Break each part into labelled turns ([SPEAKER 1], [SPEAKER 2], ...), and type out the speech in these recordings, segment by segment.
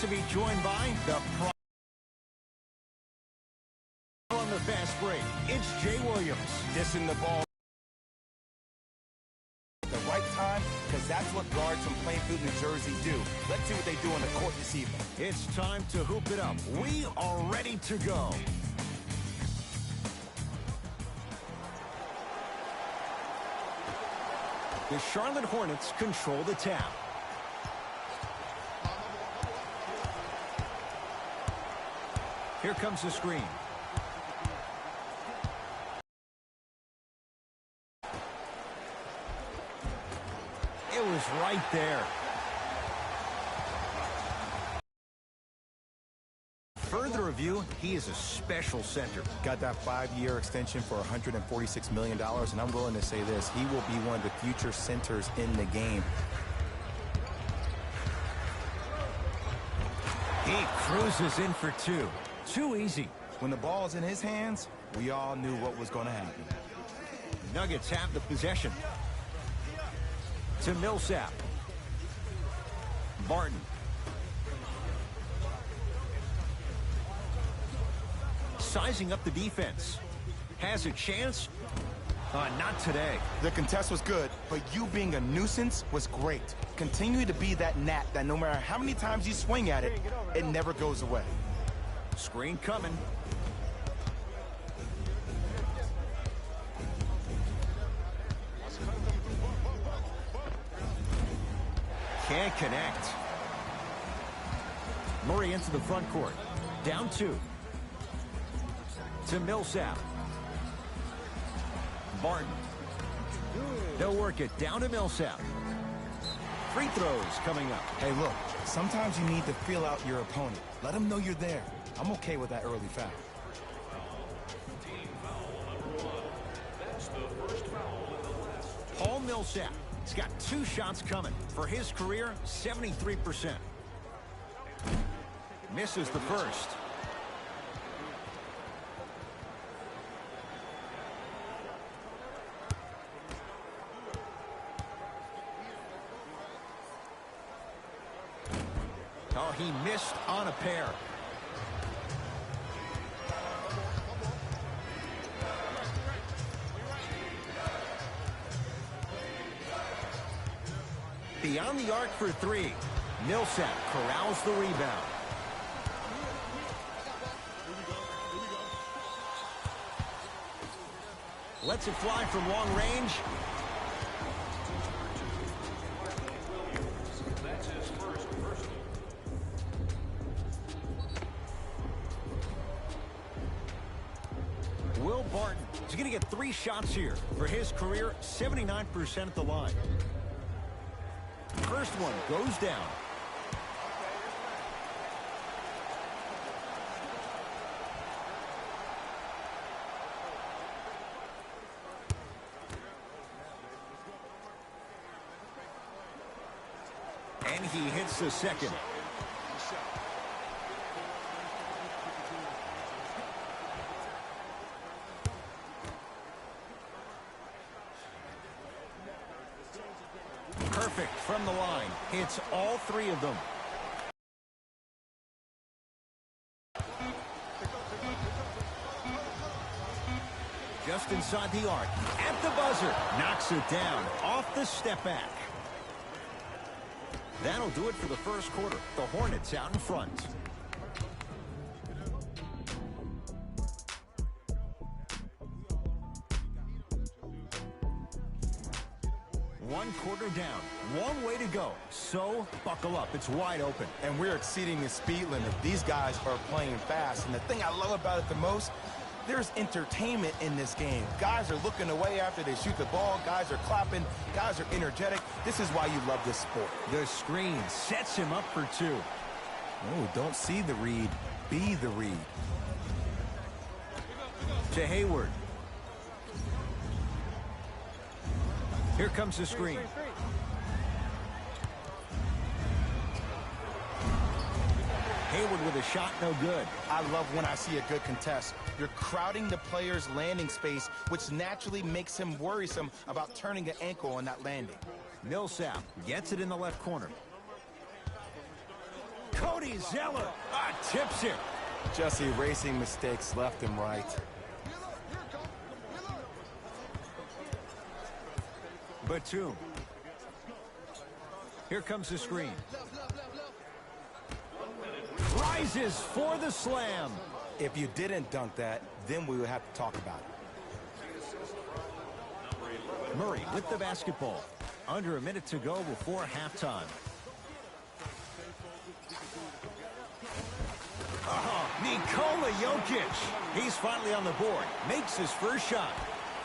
[SPEAKER 1] to be joined by the on the fast break. It's Jay Williams.
[SPEAKER 2] Dissing the ball at the right time, because that's what guards from Plainfield, New Jersey do. Let's see what they do on the court this evening.
[SPEAKER 1] It's time to hoop it up. We are ready to go. The Charlotte Hornets control the tap. Here comes the screen. It was right there. Further review, he is a special center.
[SPEAKER 2] Got that 5-year extension for $146 million, and I'm willing to say this, he will be one of the future centers in the game.
[SPEAKER 1] He cruises in for two. Too easy.
[SPEAKER 2] When the ball is in his hands, we all knew what was going to happen.
[SPEAKER 1] Nuggets have the possession. To Millsap. Barton. Sizing up the defense. Has a chance. Not today.
[SPEAKER 2] The contest was good, but you being a nuisance was great. Continue to be that gnat that no matter how many times you swing at it, it never goes away.
[SPEAKER 1] Screen coming. Can't connect. Murray into the front court. Down 2. To Millsap. Barton. They'll work it down to Millsap. Free throws coming up.
[SPEAKER 2] Hey, look, sometimes you need to feel out your opponent. Let them know you're there. I'm okay with that early foul.
[SPEAKER 1] Paul Millsap. He's got 2 shots coming. For his career, 73%. Misses the first. Oh, he missed on a pair. Beyond the arc for 3. Millsap corrals the rebound. Lets it fly from long range. Will Barton is going to get 3 shots here. For his career, 79% at the line. First one goes down. And he hits the second. Perfect from the line. Hits all 3 of them. Just inside the arc. At the buzzer. Knocks it down. Off the step back. That'll do it for the first quarter. The Hornets out in front. One quarter down. One way to go. So, buckle up. It's wide open.
[SPEAKER 2] And we're exceeding the speed limit. These guys are playing fast. And the thing I love about it the most, there's entertainment in this game. Guys are looking away after they shoot the ball. Guys are clapping. Guys are energetic. This is why you love this sport.
[SPEAKER 1] The screen sets him up for 2.
[SPEAKER 2] Oh, don't see the read. Be the read.
[SPEAKER 1] To Hayward. Here comes the screen. Hayward with a shot, no good.
[SPEAKER 2] I love when I see a good contest. You're crowding the player's landing space, which naturally makes him worrisome about turning an ankle on that landing.
[SPEAKER 1] Millsap gets it in the left corner. Cody Zeller tips it.
[SPEAKER 2] Just erasing mistakes left and right.
[SPEAKER 1] Batum. Here comes the screen. Rises for the slam.
[SPEAKER 2] If you didn't dunk that, then we would have to talk about it.
[SPEAKER 1] Murray with the basketball. Under a minute to go before halftime. Nikola Jokic. He's finally on the board. Makes his first shot.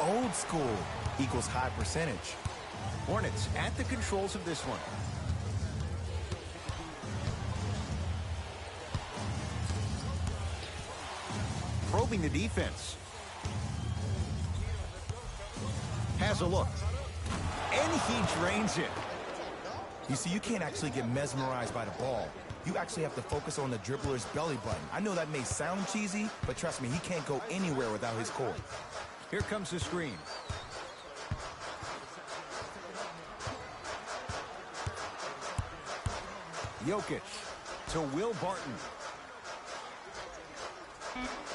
[SPEAKER 2] Old school equals high percentage.
[SPEAKER 1] Hornets at the controls of this one. Probing the defense. Has a look. And he drains it.
[SPEAKER 2] You see, you can't actually get mesmerized by the ball. You actually have to focus on the dribbler's belly button. I know that may sound cheesy, but trust me, he can't go anywhere without his core.
[SPEAKER 1] Here comes the screen. Jokic to Will Barton.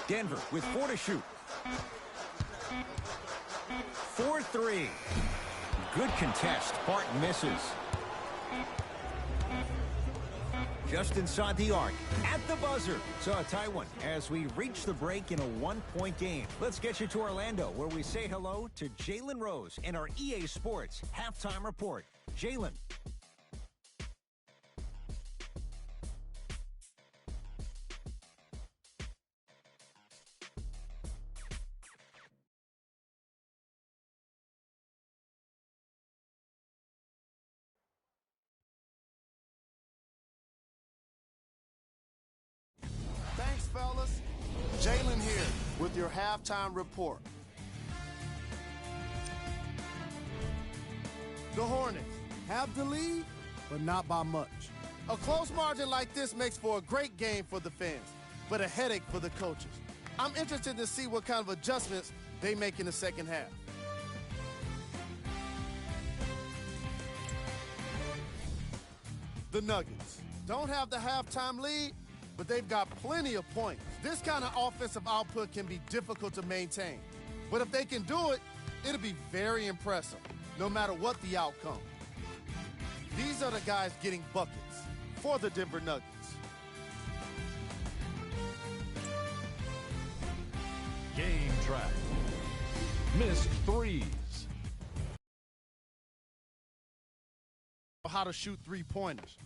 [SPEAKER 1] Denver with 4 to shoot. 4-3. Good contest. Barton misses. Just inside the arc. At the buzzer. So a tie one as we reach the break in a 1-point game. Let's get you to Orlando, where we say hello to Jalen Rose in our EA Sports Halftime Report. Jalen.
[SPEAKER 3] Thanks, fellas. Jalen here with your halftime report. The Hornets have the lead, but not by much. A close margin like this makes for a great game for the fans, but a headache for the coaches. I'm interested to see what kind of adjustments they make in the second half. The Nuggets don't have the halftime lead, but they've got plenty of points. This kind of offensive output can be difficult to maintain. But if they can do it, it'll be very impressive, no matter what the outcome. These are the guys getting buckets for the Denver Nuggets.
[SPEAKER 4] Game track. Missed threes.
[SPEAKER 3] How to shoot three-pointers.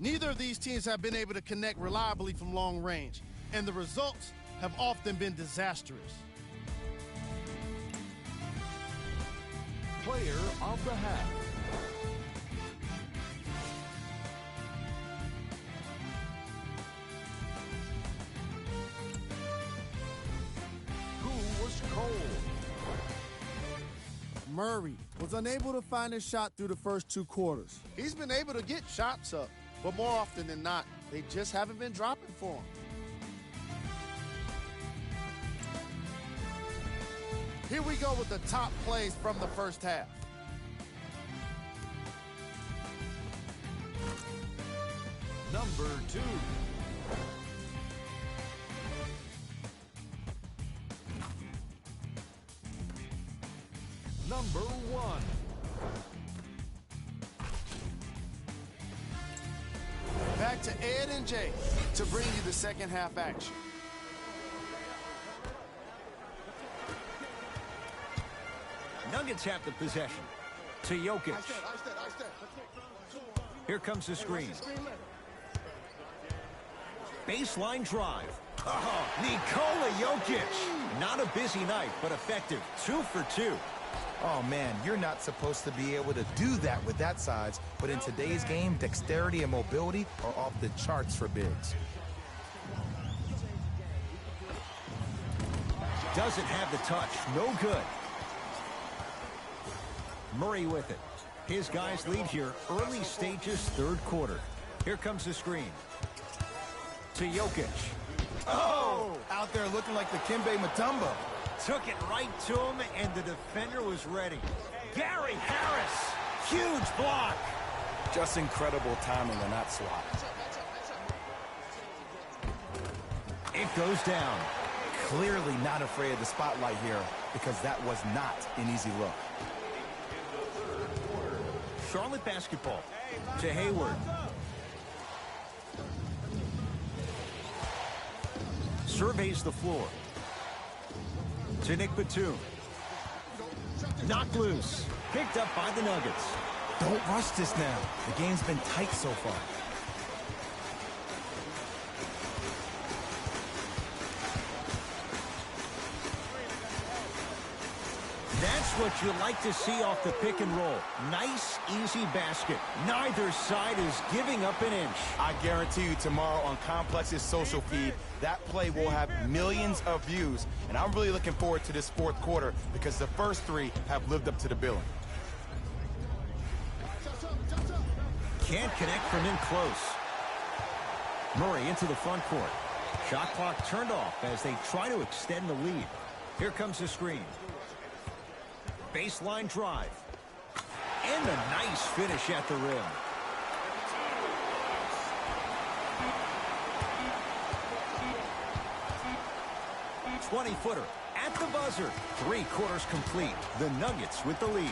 [SPEAKER 3] Neither of these teams have been able to connect reliably from long range, and the results have often been disastrous.
[SPEAKER 4] Player of the half. Who was cold?
[SPEAKER 3] Murray was unable to find his shot through the first 2 quarters. He's been able to get shots up, but more often than not, they just haven't been dropping for him. Here we go with the top plays from the first half.
[SPEAKER 4] Number 2. Number 1.
[SPEAKER 3] Back to Ed and Jay to bring you the second half action.
[SPEAKER 1] Nuggets have the possession. To Jokic. Here comes the screen. Baseline drive. Oh, Nikola Jokic. Not a busy night, but effective. 2 for 2.
[SPEAKER 2] Oh, man, you're not supposed to be able to do that with that size, but in today's game, dexterity and mobility are off the charts for bigs.
[SPEAKER 1] Doesn't have the touch. No good. Murray with it. His guys lead here early stages, third quarter. Here comes the screen. To Jokic.
[SPEAKER 2] Oh! Out there looking like the Kimbe Mutombo.
[SPEAKER 1] Took it right to him, and the defender was ready. Gary Harris. Huge block.
[SPEAKER 2] Just incredible timing on that swat.
[SPEAKER 1] It goes down.
[SPEAKER 2] Clearly not afraid of the spotlight here because that was not an easy look.
[SPEAKER 1] Charlotte basketball to Hayward. Surveys the floor. To Nick Batum. Knocked loose. Picked up by the Nuggets.
[SPEAKER 2] Don't rush this now. The game's been tight so far.
[SPEAKER 1] That's what you like to see off the pick and roll. Nice, easy basket. Neither side is giving up an inch.
[SPEAKER 2] I guarantee you tomorrow on Complex's social feed, that play will have millions of views. And I'm really looking forward to this fourth quarter because the first three have lived up to the billing.
[SPEAKER 1] Can't connect from in close. Murray into the front court. Shot clock turned off as they try to extend the lead. Here comes the screen. Baseline drive. And a nice finish at the rim. .20-footer at the buzzer. 3 quarters complete. The Nuggets with the lead.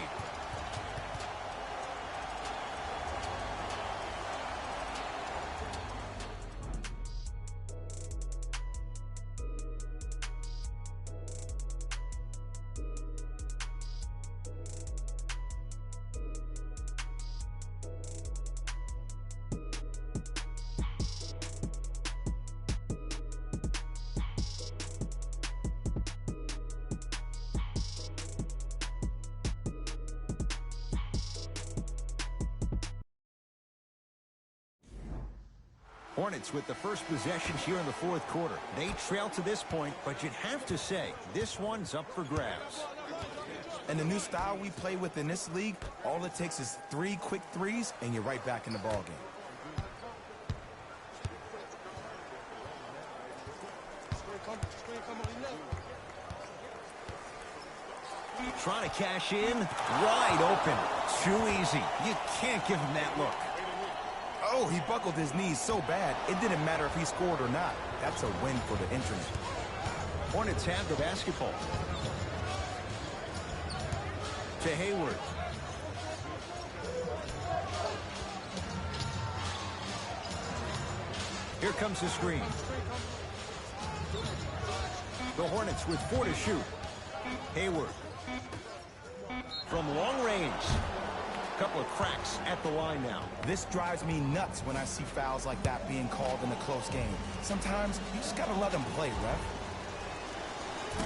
[SPEAKER 1] Hornets with the first possession here in the fourth quarter. They trail to this point, but you'd have to say this one's up for grabs.
[SPEAKER 2] And the new style we play with in this league, all it takes is 3 quick threes, and you're right back in the ballgame.
[SPEAKER 1] Trying to cash in. Wide open. Too easy. You can't give him that look.
[SPEAKER 2] Oh, he buckled his knees so bad, it didn't matter if he scored or not. That's a win for the entrance.
[SPEAKER 1] Hornets have the basketball. To Hayward. Here comes the screen. The Hornets with 4 to shoot. Hayward. From long range. Couple of cracks at the line now.
[SPEAKER 2] This drives me nuts when I see fouls like that being called in a close game. Sometimes you just gotta let them play, ref.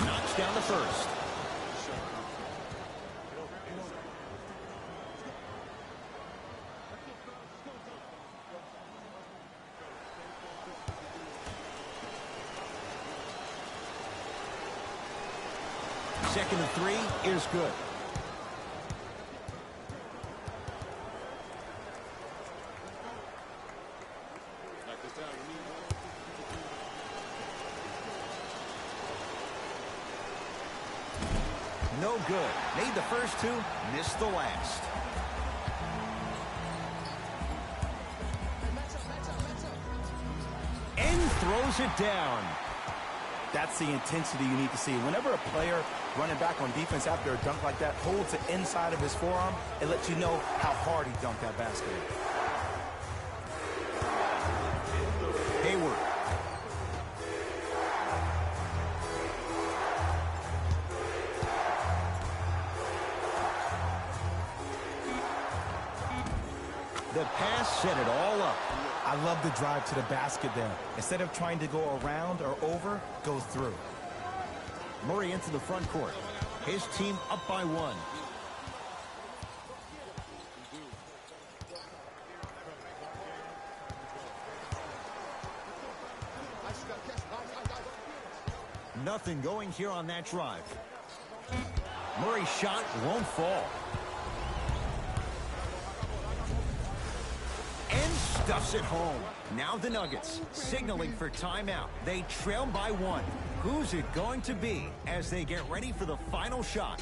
[SPEAKER 1] Knocks down the first. Second and 3 is good. No good. Made the first 2, missed the last. And throws it down.
[SPEAKER 2] That's the intensity you need to see. Whenever a player running back on defense after a dunk like that holds the inside of his forearm, it lets you know how hard he dunked that basket.
[SPEAKER 1] Hayward. The pass set it all up.
[SPEAKER 2] I love the drive to the basket there. Instead of trying to go around or over, go through.
[SPEAKER 1] Murray into the front court. His team up by 1. Nothing going here on that drive. Murray's shot won't fall. And stuffs it home. Now the Nuggets signaling for timeout. They trail by 1. Who's it going to be as they get ready for the final shot?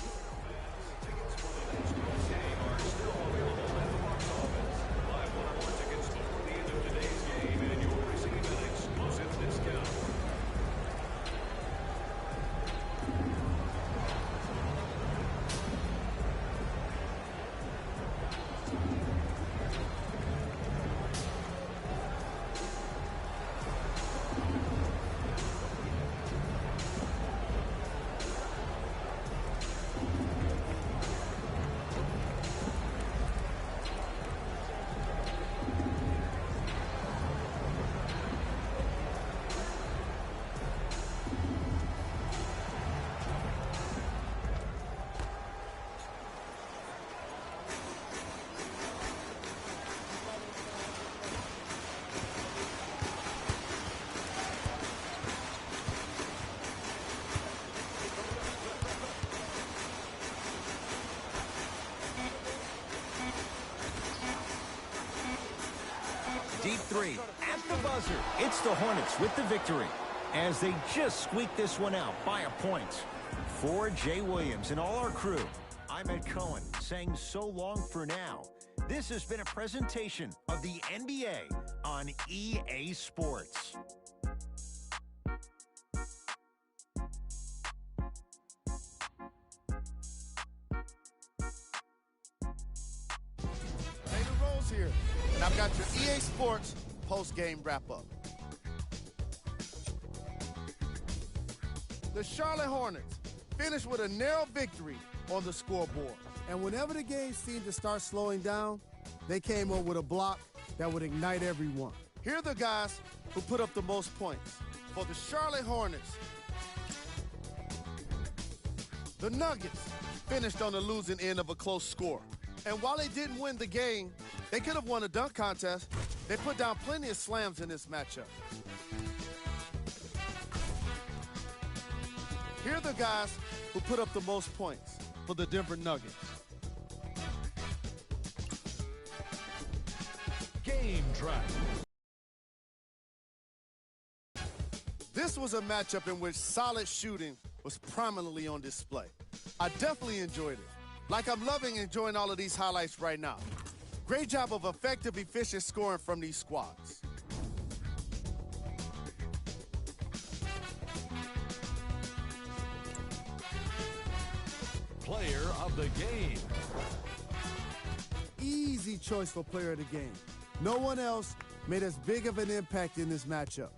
[SPEAKER 1] deep three at the buzzer. It's the Hornets with the victory as they just squeak this one out by a point. For Jay Williams and all our crew, I'm Ed Cohen saying so long for now. This has been a presentation of the NBA on EA Sports.
[SPEAKER 3] Here, and I've got your EA Sports post-game wrap-up. The Charlotte Hornets finished with a narrow victory on the scoreboard. And whenever the game seemed to start slowing down, they came up with a block that would ignite everyone. Here are the guys who put up the most points. For the Charlotte Hornets, the Nuggets finished on the losing end of a close score. And while they didn't win the game, they could have won a dunk contest. They put down plenty of slams in this matchup. Here are the guys who put up the most points for the Denver Nuggets.
[SPEAKER 4] Game track.
[SPEAKER 3] This was a matchup in which solid shooting was prominently on display. I definitely enjoyed it. Like I'm loving enjoying all of these highlights right now. Great job of effective, efficient scoring from these squads.
[SPEAKER 4] Player of the game.
[SPEAKER 3] Easy choice for player of the game. No one else made as big of an impact in this matchup.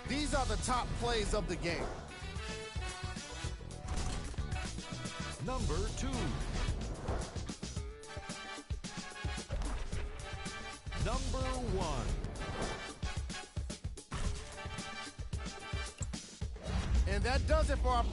[SPEAKER 3] These are the top plays of the game.
[SPEAKER 4] Number 2. Number 1.
[SPEAKER 3] And that does it for our